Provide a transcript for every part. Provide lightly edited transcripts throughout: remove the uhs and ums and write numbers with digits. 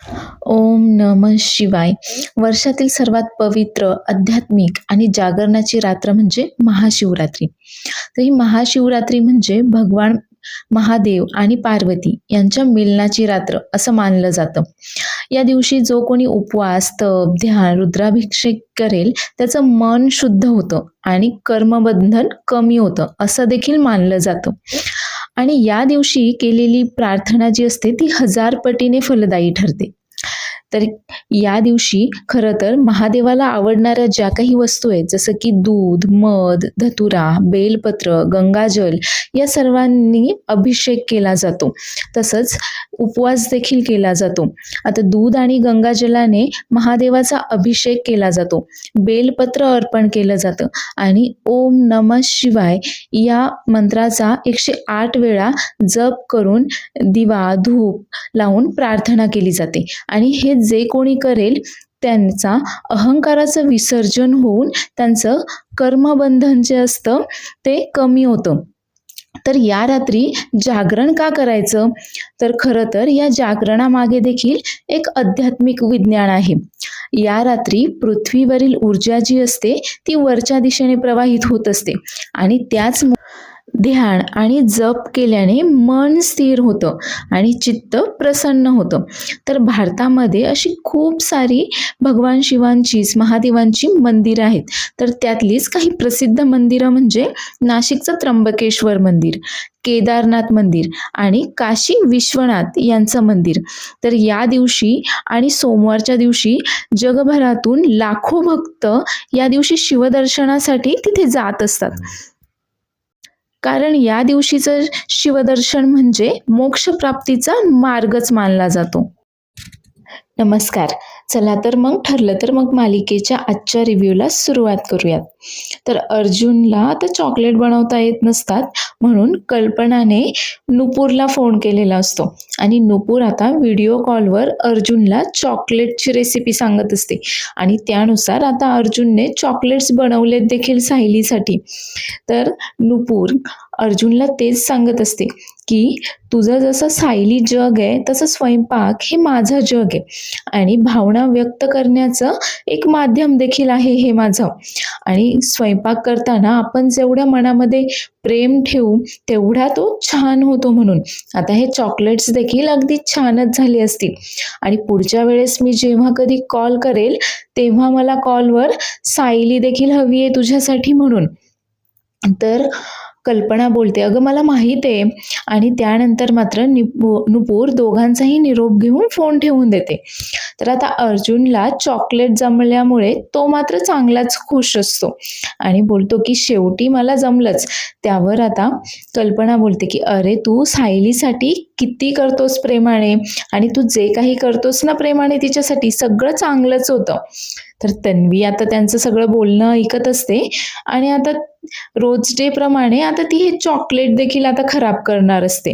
ओम नमः शिवाय. वर्षातील सर्वात पवित्र, आध्यात्मिक आणि जागरणाची रात्र म्हणजे महाशिवरात्री. तर ही महाशिवरात्री म्हणजे भगवान महादेव आणि पार्वती यांच्या मिलनाची रात्र असं मानलं जातं. या दिवशी जो कोणी उपवास, तप, ध्यान, रुद्राभिषेक करेल त्याचं मन शुद्ध होतं आणि कर्मबंधन कमी होतं असं देखील मानलं जातं. आणि या दिवशी केलेली प्रार्थना जी असते ती 1000 पटीने फलदायी ठरते. तर या दिवशी खरं तर महादेवाला आवडणाऱ्या ज्या काही वस्तू आहेत जसं की दूध, मध, धतुरा, बेलपत्र, गंगाजल या सर्वांनी अभिषेक केला जातो. तसंच उपवास देखील केला जातो. आता दूध आणि गंगाजलाने महादेवाचा अभिषेक केला जातो. बेलपत्र अर्पण केलं जातं आणि ओम नमः शिवाय या मंत्राचा 108 वेळा जप करून दिवा, धूप लावून प्रार्थना केली जाते. आणि हे जे कोणी करेल त्यांचा अहंकाराचं विसर्जन होऊन त्यांचं कर्मबंधन जे असतं ते कमी होतं. तर या रात्री जागरण का करायचं? तर खरं तर या जागरणामागे देखील एक आध्यात्मिक विज्ञान आहे. या रात्री पृथ्वीवरील ऊर्जा जी असते ती वरच्या दिशेने प्रवाहित होत असते आणि त्याच ध्यान आणि जप केल्याने मन स्थिर होतं आणि चित्त प्रसन्न होतं. तर भारतामध्ये अशी खूप सारी भगवान शिवांचीच, महादेवांची मंदिरं आहेत. तर त्यातलीच काही प्रसिद्ध मंदिरं म्हणजे नाशिकचं त्र्यंबकेश्वर मंदिर, केदारनाथ मंदिर आणि काशी विश्वनाथ यांचं मंदिर. तर या दिवशी आणि सोमवारच्या दिवशी जगभरातून लाखो भक्त या दिवशी शिवदर्शनासाठी तिथे जात असतात. कारण या दिवशीचं शिवदर्शन म्हणजे मोक्षप्राप्तीचा मार्गच मानला जातो. नमस्कार. चला तर मग ठरलं तर मग मालिकेच्या आजच्या रिव्ह्यूला सुरुवात करूयात. तर अर्जुनला आता चॉकलेट बनवता येत नसतात म्हणून कल्पनाने नुपूरला फोन केलेला असतो आणि नुपूर आता व्हिडिओ कॉलवर अर्जुनला चॉकलेटची रेसिपी सांगत असते आणि त्यानुसार आता अर्जुनने चॉकलेट्स बनवलेत देखील सायलीसाठी. तर नुपूर अर्जुनला तेच सांगत असते की तुझं जसं सायली जग आहे तसं स्वयंपाक हे माझं जग आहे आणि भावना व्यक्त करण्याचं एक माध्यम देखील आहे हे माझं. आणि स्वयंपाक करताना आपण जेवढ्या मनामध्ये प्रेम ठेवू तेवढा तो छान होतो म्हणून. आता हे चॉकलेट्स देखील अगदी छानच झाले असतील आणि पुढच्या वेळेस मी जेव्हा कधी कॉल करेल तेव्हा मला कॉलवर सायली देखील हवी आहे तुझ्यासाठी म्हणून. तर कल्पना बोलते अगं मला माहीत आहे आणि त्यानंतर मात्र नुपूर दोघांचाही निरोप घेऊन फोन ठेवून देते. तर आता अर्जुनला चॉकलेट जमल्यामुळे तो मात्र चांगलाच खुश असतो आणि बोलतो की शेवटी मला जमलंच. त्यावर आता कल्पना बोलते की अरे तू सायलीसाठी किती करतोस प्रेमाने आणि तू जे काही करतोस ना प्रेमाने तिच्यासाठी सगळं चांगलंच होतं. तर तन्वी आता त्यांचं सगळं बोलणं ऐकत असते आणि आता रोज डे प्रमाणे आता ती हे चॉकलेट देखील आता खराब करणार असते.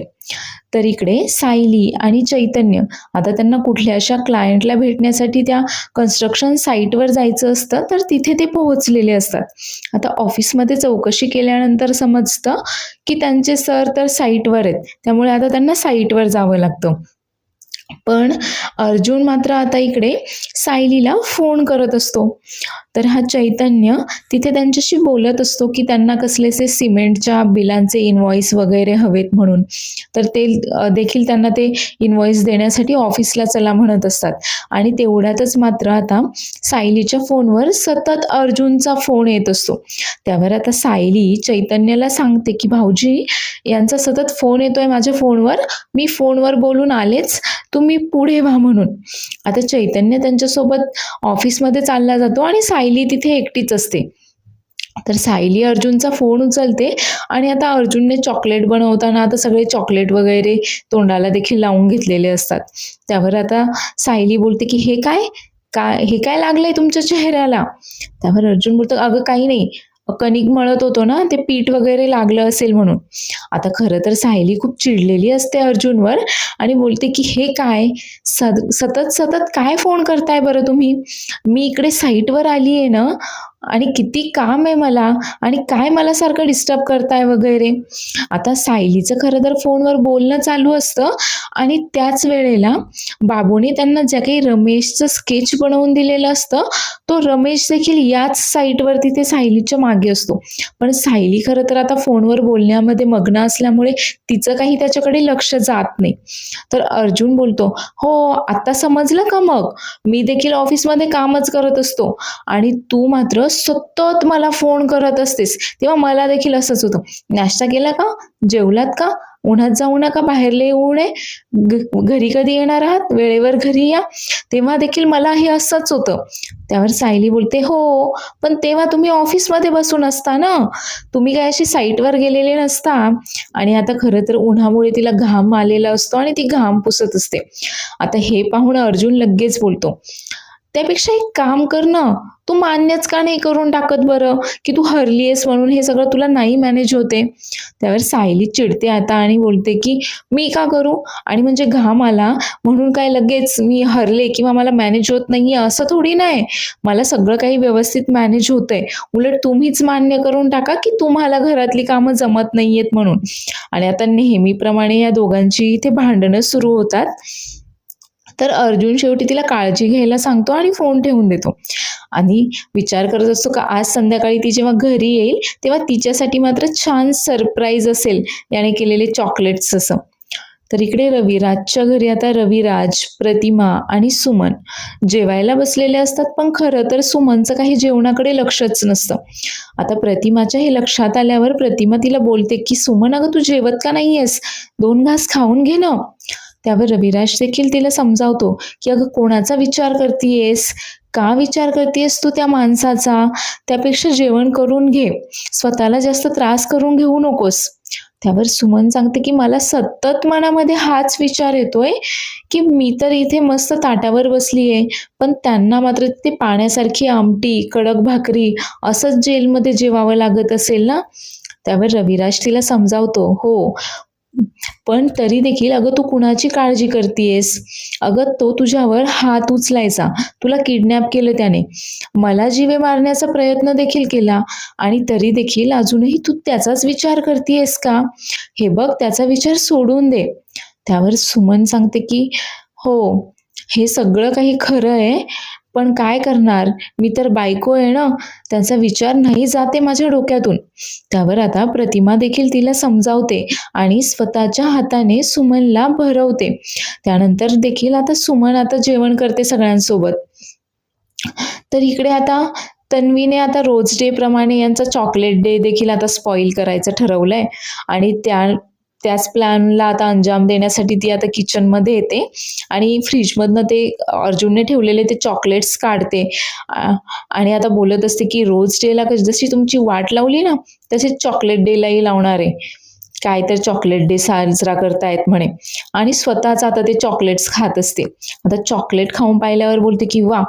तर इकडे सायली आणि चैतन्य आता त्यांना कुठल्या अशा क्लायंटला भेटण्यासाठी त्या कन्स्ट्रक्शन साईटवर जायचं असतं तर तिथे ते पोहोचलेले असतात. आता ऑफिसमध्ये चौकशी केल्यानंतर समजतं की त्यांचे सर तर साईटवर आहेत त्यामुळे आता त्यांना साईटवर जावं लागतं. पण अर्जुन मात्र आता इकडे सायलीला फोन करत असतो. तर हा चैतन्य तिथे त्यांच्याशी बोलत असतो की त्यांना कसलेसे सिमेंटच्या बिलांचे इनवॉइस वगैरे हवेत म्हणून. तर ते देखील त्यांना ते इनवॉइस देण्यासाठी ऑफिसला चला म्हणत असतात आणि तेवढ्यातच मात्र आता सायलीच्या फोनवर सतत अर्जुनचा फोन येत असतो. त्यावर आता सायली चैतन्याला सांगते की भाऊजी यांचा सतत फोन येतोय माझ्या फोनवर, मी फोनवर बोलून आलेच, तुम्ही पुढे व्हा म्हणून. आता चैतन्य त्यांच्यासोबत ऑफिसमध्ये चालला जातो आणि सायली तिथे एकटीच असते. तर सायली अर्जुनचा फोन उचलते आणि आता अर्जुनने चॉकलेट बनवताना आता सगळे चॉकलेट वगैरे तोंडाला देखील लावून घेतलेले असतात. त्यावर आता सायली बोलते की हे काय लागलंय तुमच्या चेहऱ्याला? त्यावर अर्जुन बोलतो अगं काही नाही, कणिक मळत होतो ना ते पीठ वगैरे लागलं असेल म्हणून. आता खरं तर सायली खूप चिडलेली असते अर्जुनवर आणि बोलते की हे काय सतत काय फोन करताय बरं तुम्ही? मी इकडे साईटवर आली आहे ना, आणि किती काम आहे मला आणि काय मला सारखं डिस्टर्ब करताय वगैरे. आता सायलीचं खरं तर फोनवर बोलणं चालू असतं आणि त्याच वेळेला बाबूने त्यांना ज्या काही रमेशचं स्केच बनवून दिलेलं असतं, तो रमेश देखील याच साईटवरती ते सायलीच्या मागे असतो. पण सायली खरं तर आता फोनवर बोलण्यामध्ये मग्न असल्यामुळे तिचं काही त्याच्याकडे लक्ष जात नाही. तर अर्जुन बोलतो, "हो, आता समजलं का मग? मी देखील ऑफिसमध्ये कामच करत असतो आणि तू मात्र सतत मला फोन करत असतेस. तेव्हा मला देखील असंच होतं. नाश्ता केला का? जेवलात का? उन्हात जाऊ नका, बाहेर लय ऊन आहे. घरी कधी येणार आहात? वेळेवर घरी या." तेव्हा देखील मला हे असंच होतं. त्यावर सायली बोलते, "हो, पण तेव्हा तुम्ही ऑफिसमध्ये बसून असता ना. तुम्ही काय अशी साईटवर गेलेले नसता." आणि आता खरं तर उन्हामुळे तिला घाम आलेला असतो आणि ती घाम पुसत असते. आता हे पाहून अर्जुन लगेच बोलतो, "त्यापेक्षा एक काम कर ना, तू मान्यच का नाही करून टाकत बरं, की तू हरली आहेस म्हणून हे सगळं तुला नाही मॅनेज होते." त्यावर सायली चिडते आता आणि बोलते, की "मी का करू? आणि म्हणजे घाम आला म्हणून काय लगेच मी हरले किंवा मला मॅनेज होत नाहीये असं थोडी ना आहे. मला सगळं काही व्यवस्थित मॅनेज होतंय. उलट तुम्हीच मान्य करून टाका, की तुम्हाला घरातली कामं जमत नाहीयेत म्हणून." आणि आता नेहमीप्रमाणे या दोघांची इथे भांडणं सुरू होतात. तर अर्जुन शेवटी तिला काळजी घ्यायला सांगतो आणि फोन ठेवून देतो. आणि विचार करत असतो का आज संध्याकाळी ती जेव्हा घरी येईल तेव्हा तिच्यासाठी मात्र छान सरप्राईज असेल याने केलेले चॉकलेट्स असं. तर इकडे रविराजच्या घरी आता रविराज, प्रतिमा आणि सुमन जेवायला बसलेले असतात, पण खरं तर सुमनचं काही जेवणाकडे लक्षच नसतं. आता प्रतिमाच्या हे लक्षात आल्यावर प्रतिमा तिला बोलते, की "सुमन, अगं तू जेवत का नाहीयेस? 2 घास खाऊन घे ना." त्यावर रविराज देखील तिला समजावतो, की "अगं कोणाचा विचार करतीयेस? का विचार करतीयेस तू त्या माणसाचा? त्यापेक्षा जेवण करून घे. स्वतःला जास्त त्रास करून घेऊ नकोस." त्यावर सुमन सांगते, की "मला सतत मनामध्ये हाच विचार येतोय, की मी तर इथे मस्त ताटावर बसलीये, पण त्यांना मात्र ते पाण्यासारखी आमटी, कडक भाकरी असंच जेलमध्ये जेवावं लागत असेल ना?" त्यावर रविराज तिला समजावतो, "हो, पण तरी देखील अगं तू कुणाची काळजी करतीयेस? अगं तो तुझ्यावर हात उचलायचा. तुला किडनॅप केलं त्याने. मला जीवे मारण्याचा प्रयत्न देखील केला आणि तरी देखील अजूनही तू त्याचाच विचार करतीयेस का? हे बघ, त्याचा विचार सोडून दे." त्यावर सुमन सांगते, की "हो, हे सगळं काही खरं आहे, पण काय करणार? मी तर बायको आहे ना, त्याचा विचार नाही जाते माझ्या डोक्यातून." त्यावर आता प्रतिमा देखील तिला समजावते आणि स्वतःच्या हाताने सुमनला भरवते. त्यानंतर देखील आता सुमन आता जेवण करते सगळ्यांसोबत. तर इकडे आता तन्वीने आता रोज डे प्रमाणे यांचा चॉकलेट डे देखील आता स्पॉईल करायचं ठरवलंय आणि त्याच प्लॅनला आता अंजाम देण्यासाठी ती आता किचनमध्ये येते आणि फ्रीजमधनं ते अर्जुनने ठेवलेले ते चॉकलेट्स काढते आणि आता बोलत असते, की "रोज डेला जशी तुमची वाट लावली ना, तसेच चॉकलेट डेलाही लावणार आहे. काय तर चॉकलेट डे साजरा करतायत म्हणे." आणि स्वतःच आता ते चॉकलेट्स खात असते. आता चॉकलेट खाऊन पाहिल्यावर बोलते, की "वाह!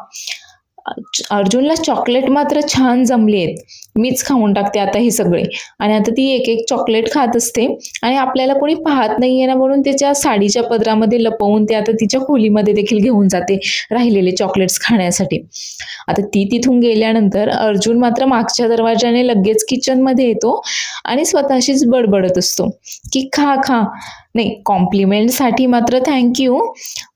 अर्जुनला चॉकलेट मात्र छान जमली आहेत. मीच खाऊन टाकते आता हे सगळे." आणि आता ती एक एक चॉकलेट खात असते आणि आपल्याला कोणी पाहत नाहीये ना म्हणून त्याच्या साडीच्या पदरामध्ये लपवून ते आता तिच्या खोलीमध्ये देखील घेऊन जाते राहिलेले चॉकलेट्स खाण्यासाठी. आता ती तिथून गेल्यानंतर अर्जुन मात्र मागच्या दरवाजाने लगेच किचनमध्ये येतो आणि स्वतःशीच बडबडत असतो, की "खा, खा. नाही, कॉम्प्लिमेंटसाठी मात्र थँक यू.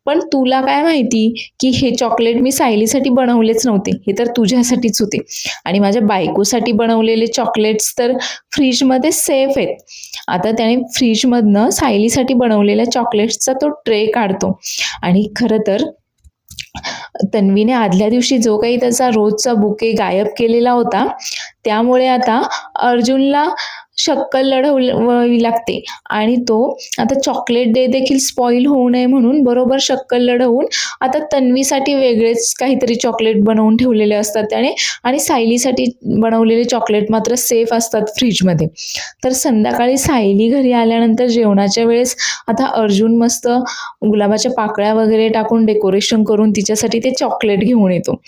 पण तुला काय माहिती, की हे चॉकलेट मी सायलीसाठी बनवलेच नव्हते. हे तर तुझ्यासाठीच होते आणि माझ्या बायकोसाठी बनवलेले चॉकलेट्स तर फ्रीजमध्ये सेफ आहेत." आता त्याने फ्रीजमधनं सायलीसाठी बनवलेल्या चॉकलेट्सचा तो ट्रे काढतो आणि खरं तर तन्वीने आदल्या दिवशी जो काही त्याचा रोजचा बुके गायब केलेला होता, त्यामुळे आता अर्जुनला शक्कल लढवावी लागते आणि तो आता चॉकलेट डे देखील स्पॉईल होऊ नये म्हणून बरोबर शक्कल लढवून आता तन्वीसाठी वेगळेच काहीतरी चॉकलेट बनवून ठेवलेले असतात त्याने आणि सायलीसाठी बनवलेले चॉकलेट मात्र सेफ असतात फ्रीजमध्ये. तर संध्याकाळी सायली घरी आल्यानंतर जेवणाच्या वेळेस आता अर्जुन मस्त गुलाबाच्या पाकळ्या वगैरे टाकून डेकोरेशन करून तिच्यासाठी ते चॉकलेट घेऊन येतो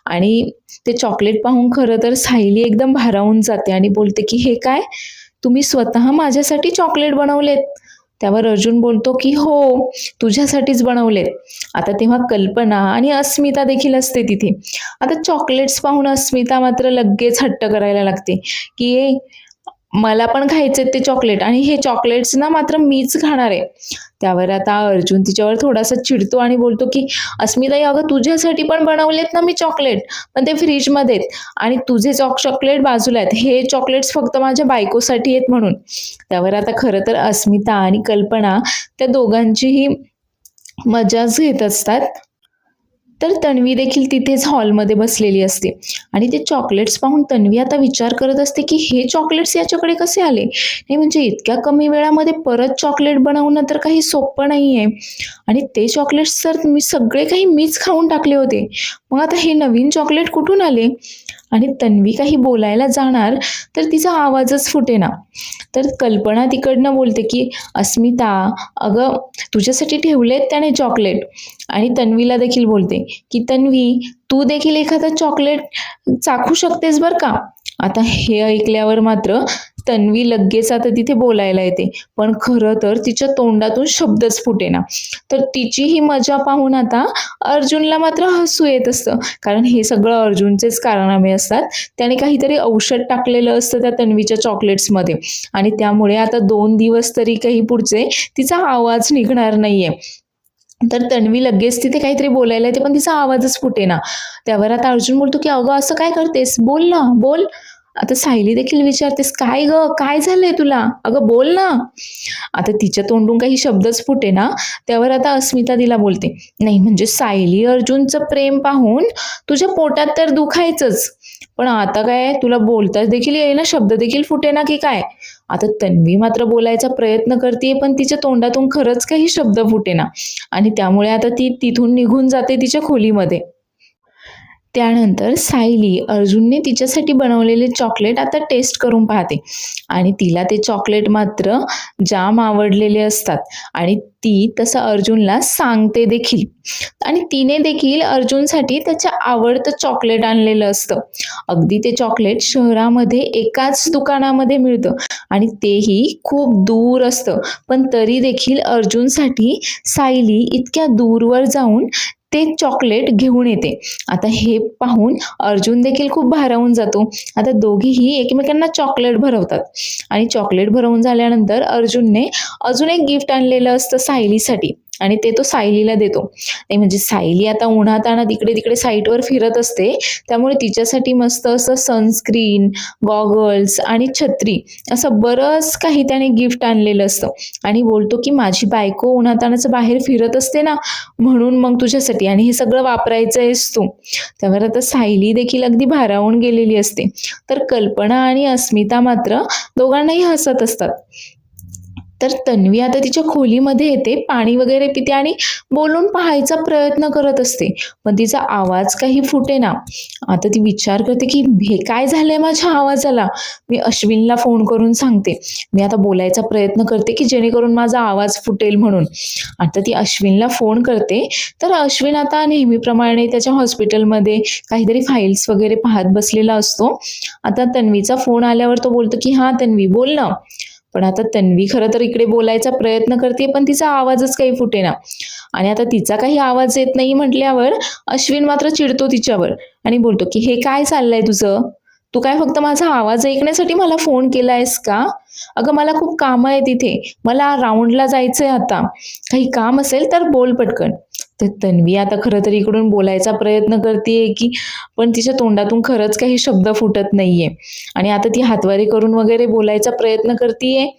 आणि ते चॉकलेट पाहून खरं तर सायली एकदम भारावून जाते आणि बोलते, की "हे काय? तुम्ही स्वतः माझ्यासाठी चॉकलेट बनवलेत?" त्यावर अर्जुन बोलतो की हो, तुझ्यासाठीच बनवलेत. आता तेव्हा कल्पना आणि अस्मिता देखील असते तिथे. आता चॉकलेट्स पाहून अस्मिता मात्र लगेच हट्ट करायला लागते की मला पण खायचे ते चॉकलेट आणि हे चॉकलेट्स ना मात्र मीच खाणार आहे. त्यावर आता अर्जुन तिच्यावर थोडासा चिडतो आणि बोलतो की अस्मिताई, अगं तुझ्यासाठी पण बनवलेत ना मी चॉकलेट, पण ते फ्रीजमध्ये आहेत आणि तुझे चॉकलेट बाजूला आहेत. हे चॉकलेट्स फक्त माझ्या बायकोसाठी आहेत म्हणून. त्यावर आता खरं तर अस्मिता आणि कल्पना त्या दोघांचीही मजाच घेत असतात. तर तन्वी देखील तिथेच हॉलमध्ये बसलेली असते आणि ते चॉकलेट्स पाहून तन्वी आता विचार करत असते की हे चॉकलेट्स याच्याकडे कसे आले. नाही म्हणजे इतक्या कमी वेळामध्ये परत चॉकलेट बनवणं तर काही सोपं नाही आहे आणि ते चॉकलेट्स तर मी सगळे काही मीच खाऊन टाकले होते. मग आता हे नवीन चॉकलेट कुठून आले. आणि तन्वी काही बोलायला जाणार तर तिचा आवाजच फुटेना. तर कल्पना तिकडनं बोलते की अस्मिता, अगं तुझ्यासाठी ठेवलेत त्याने चॉकलेट. आणि तन्वीला देखील बोलते की तन्वी, तू देखील एखादा चॉकलेट चाखू शकतेस बरं का. आता हे ऐकल्यावर मात्र तन्वी लगेच आता तिथे बोलायला येते, पण खरं तर तिच्या तोंडातून शब्दच फुटेना. तर तिची ही मजा पाहून आता अर्जुनला मात्र हसू येत असतं, कारण हे सगळं अर्जुनचेच कारनामे असतात. त्याने काहीतरी औषध टाकलेलं असतं त्या तन्वीच्या चॉकलेट्समध्ये आणि त्यामुळे आता 2 दिवस तरी काही पुढचे तिचा आवाज निघणार नाहीये. तर तन्वी लगेच तिथे काहीतरी बोलायला येते, पण तिचा आवाजच फुटेना. त्यावर आता अर्जुन बोलतो की अगं असं काय करतेस, बोल ना बोल. आता सायली देखील विचारतेस, काय ग, काय झालंय तुला, अगं बोल ना. आता तिच्या तोंडून काही शब्दच फुटेना. त्यावर आता अस्मिता तिला बोलते, नाही म्हणजे सायली, अर्जुनचं प्रेम पाहून तुझ्या पोटात तर दुखायचंच, पण आता काय तुला बोलता देखील येईना, शब्द देखील फुटेना की काय. आता तन्वी मात्र बोलायचा प्रयत्न करते, पण तिच्या तोंडातून खरंच काही शब्द फुटेना आणि त्यामुळे आता ती तिथून निघून जाते तिच्या खोलीमध्ये. त्यानंतर सायली अर्जुनने तिच्यासाठी बनवलेले चॉकलेट आता टेस्ट करून पाहते आणि तिला ते चॉकलेट मात्र जाम आवडलेले असतात आणि ती तसं अर्जुनला सांगते देखील आणि तिने देखील अर्जुनसाठी त्याच्या आवडतं चॉकलेट आणलेलं असतं. अगदी ते चॉकलेट शहरामध्ये एकाच दुकानामध्ये मिळतं आणि तेही खूप दूर असतं, पण तरी देखील अर्जुनसाठी सायली इतक्या दूरवर जाऊन ते चॉकलेट घेऊन येते. आता हे पाहून अर्जुन देखील खूप भारावून जातो. आता दोघीही एकमेकांना चॉकलेट भरवतात आणि चॉकलेट भरवून झाल्यानंतर अर्जुनने अजून एक गिफ्ट आणलेलं असतं सायलीसाठी आणि ते तो सायलीला देतो. नाही म्हणजे सायली आता उन्हातान्हात इकडे तिकडे साईटवर फिरत असते, त्यामुळे तिच्यासाठी मस्त असं सनस्क्रीन, गॉगल्स आणि छत्री असं बरंच काही त्याने गिफ्ट आणलेलं असतं आणि बोलतो की माझी बायको उन्हातान्हाचं बाहेर फिरत असते ना, म्हणून मग तुझ्यासाठी आणि हे सगळं वापरायचं आहेस तू. त्यावर आता सायली देखील अगदी भारावून गेलेली असते. तर कल्पना आणि अस्मिता मात्र दोघांनाही हसत असतात. तर तन्वी आता तिच्या खोलीमध्ये येते, पाणी वगैरे पिते आणि बोलून पाहायचा प्रयत्न करत असते, पण तिचा आवाज काही फुटेना. आता ती विचार करते की हे काय झालंय माझ्या आवाजाला. मी अश्विनला फोन करून सांगते, मी आता बोलायचा प्रयत्न करते की जेणेकरून माझा आवाज फुटेल म्हणून. आता ती अश्विनला फोन करते, तर अश्विन आता नेहमीप्रमाणे त्याच्या हॉस्पिटलमध्ये काहीतरी फाईल्स वगैरे पाहत बसलेला असतो. आता तन्वीचा फोन आल्यावर तो बोलतो की हां तन्वी बोल ना. पण आता तन्वी खरं तर इकडे बोलायचा प्रयत्न करते, पण तिचा आवाजच काही फुटेना आणि आता तिचा काही आवाज येत नाही म्हटल्यावर अश्विन मात्र चिडतो तिच्यावर आणि बोलतो की हे काय चाललंय तुझं, तू काय फक्त माझा आवाज ऐकण्यासाठी मला फोन केलायस का. अगं मला खूप कामं आहे तिथे, मला राऊंडला जायचंय आता, काही काम असेल तर बोल पटकन. तर तन्वी आता खरं तर इकडून बोलायचा प्रयत्न करते की पण तिच्या तोंडातून खरंच काही शब्द फुटत नाहीये आणि आता ती हातवारे करून वगैरे बोलायचा प्रयत्न करते,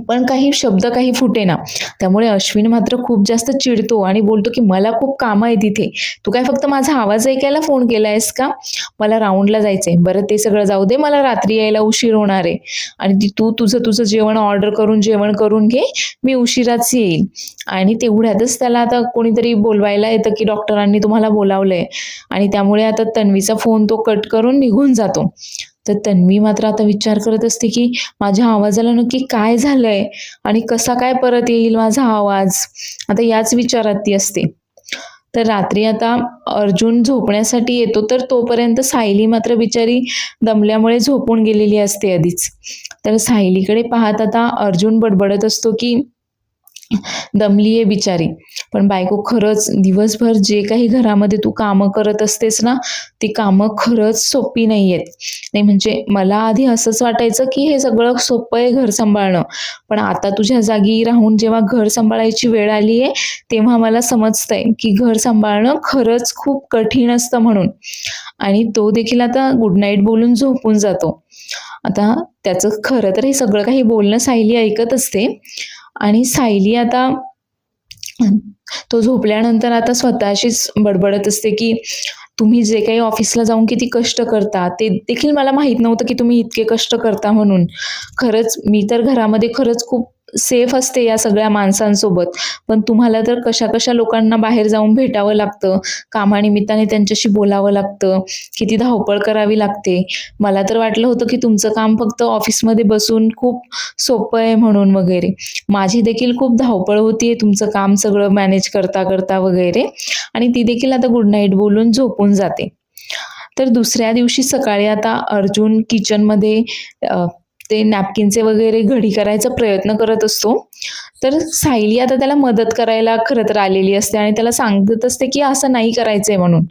पण काही शब्द काही फुटेना. त्यामुळे अश्विन मात्र खूप जास्त चिडतो आणि बोलतो की मला खूप कामं आहे तिथे, तू काय फक्त माझा आवाज ऐकायला फोन केलायस का, मला राऊंडला जायचंय. बरं ते सगळं जाऊ दे, मला रात्री यायला उशीर होणार आहे आणि तू तुझं जेवण ऑर्डर करून जेवण करून घे, मी उशिराच येईल. आणि तेवढ्यातच त्याला आता कोणीतरी बोलवायला येतं की डॉक्टरांनी तुम्हाला बोलावलंय आणि त्यामुळे आता तन्वीचा फोन तो कट करून निघून जातो. तर तन्वी मात्र आता विचार करत असते की माझ्या आवाजाला नक्की काय झालंय आणि कसा काय परत येईल माझा आवाज. आता याच विचारात ती असते. तर रात्री आता अर्जुन झोपण्यासाठी येतो, तर तोपर्यंत सायली मात्र बिचारी दमल्यामुळे झोपून गेलेली असते आधीच. तर सायलीकडे पाहत आता अर्जुन बडबडत असतो की दमली आहे बिचारी. पण बायको खरंच दिवसभर जे काही घरामध्ये तू कामं करत असतेस ना, ती कामं खरंच सोपी नाही आहेत. नाही म्हणजे मला आधी असंच वाटायचं, की हे सगळं सोपं आहे घर सांभाळणं. पण आता तुझ्या जागी राहून जेव्हा घर सांभाळायची वेळ आली आहे, तेव्हा मला समजतंय, की घर सांभाळणं खरंच खूप कठीण असतं म्हणून. आणि तो देखील आता गुड नाईट बोलून झोपून जातो. आता त्याचं खरं तर हे सगळं काही बोलणं सायली ऐकत असते आणि सायली आता तो झोपल्यानंतर आता स्वतःशीच बडबडत असते, की तुम्ही जे काही ऑफिसला जाऊन किती कष्ट करता, ते देखील मला माहीत नव्हतं, की तुम्ही इतके कष्ट करता म्हणून. खरंच मी तर घरामध्ये खरंच खूप सेफ असते या सगळ्या माणसांसोबत. पण तुम्हाला तर कशा-कशा लोकांना बाहेर जाऊन भेटावं लागतं, कामानिमित्ताने त्यांच्याशी बोलावं लागतं, किती धावपळ करावी लागते. मला तर वाटलं होतं, की तुमचं काम फक्त ऑफिसमध्ये बसून खूप सोपं आहे म्हणून वगैरे. माझी देखील खूप धावपळ होतीये तुमचं काम सगळं मॅनेज करता-करता वगैरे आणि ती देखील आता गुड नाईट बोलून झोपून जाते. तर दुसऱ्या दिवशी सकाळी आता अर्जुन किचनमध्ये अ, ते नॅपकिनचे वगैरे घडी करायचा प्रयत्न करत असतो. तर सायली आता त्याला मदत करायला खरं तर आलेली असते आणि त्याला सांगत असते, की असं नाही करायचंय म्हणून.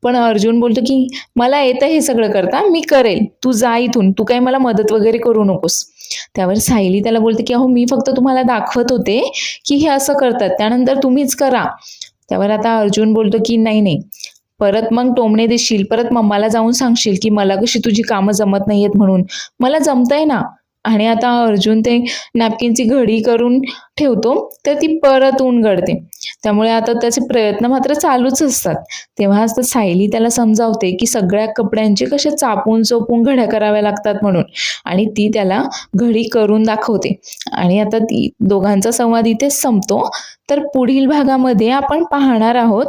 पण अर्जुन बोलतो, की "मला येतं हे सगळं करता, मी करेल. तू जा इथून. तू काही मला मदत वगैरे करू नकोस." त्यावर सायली त्याला बोलते, की "अहो मी फक्त तुम्हाला दाखवत होते, की हे असं करतात. त्यानंतर तुम्हीच करा." त्यावर आता अर्जुन बोलतो, की "नाही, नाही. परत मग टोमणे देशील, परत मम्माला जाऊन सांगशील, की मला कशी तुझी कामं जमत नाहीयेत म्हणून. मला जमतंय ना." आणि आता अर्जुन ते नॅपकिनची घडी करून ठेवतो, तर ती परत उलगडते. त्यामुळे आता त्याचे प्रयत्न मात्र चालूच असतात. तेव्हाच तर सायली त्याला समजावते, की सगळ्या कपड्यांचे कसे चापून-चोपून घड्या कराव्या लागतात म्हणून आणि ती त्याला घडी करून दाखवते. आणि आता ती दोघांचा संवाद इथेच संपतो. तर पुढील भागामध्ये आपण पाहणार आहोत,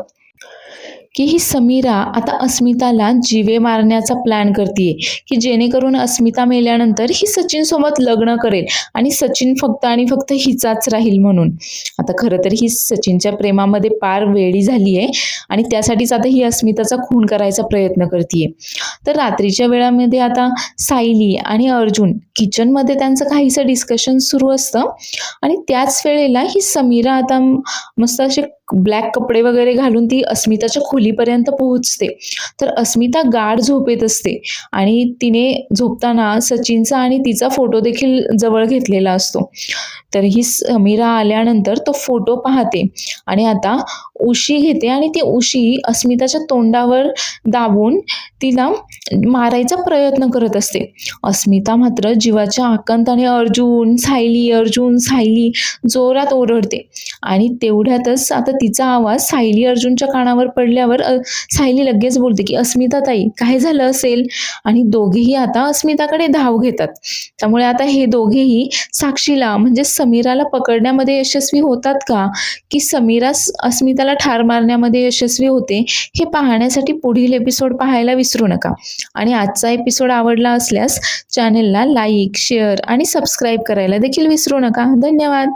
की ही समीरा आता अस्मिताला जीवे मारण्याचा प्लॅन करतीये, की जेणेकरून अस्मिता मेल्यानंतर ही सचिनसोबत लग्न करेल आणि सचिन फक्त आणि फक्त हिचाच राहील म्हणून. आता खरं तर ही सचिनच्या प्रेमामध्ये पार वेडी झाली आहे आणि त्यासाठीच आता ही अस्मिताचा खून करायचा प्रयत्न करतीये. तर रात्रीच्या वेळामध्ये आता सायली आणि अर्जुन किचनमध्ये त्यांचं काहीसं डिस्कशन सुरू असतं आणि त्याच वेळेला ही समीरा आता मस्त असे ब्लॅक कपडे वगैरे घालून ती अस्मिताच्या खोलीपर्यंत पोहोचते. तर अस्मिता गाढ झोपेत असते आणि तिने झोपताना सचिनचा आणि तिचा फोटो देखील जवळ घेतलेला असतो. तर ही समीरा आल्यानंतर तो फोटो पाहते आणि आता उशी घेते आणि ती उशी अस्मिताच्या तोंडावर दाबून तिला मारायचा प्रयत्न करत असते. अस्मिता मात्र जीवाच्या आकांताने अर्जुन, सायली जोरात ओरडते आणि तेवढ्यातच आता तिचा आवाज सायली अर्जुनच्या कानावर पडल्यावर सायली लगेच बोलते, की "अस्मिता ताई, काय झालं असेल?" आणि दोघेही आता अस्मिताकडे धाव घेतात. त्यामुळे आता हे दोघेही साक्षीला म्हणजे समीराला पकडण्यामध्ये यशस्वी होतात का? की समीरा अस्मिताला ठार मारण्यामध्ये यशस्वी होते? हे पाहण्यासाठी पुढील एपिसोड पाहायला विसरू नका. आणि आजचा एपिसोड आवडला असल्यास चॅनेलला लाईक, शेअर आणि सबस्क्राईब करायला देखील विसरू नका. धन्यवाद.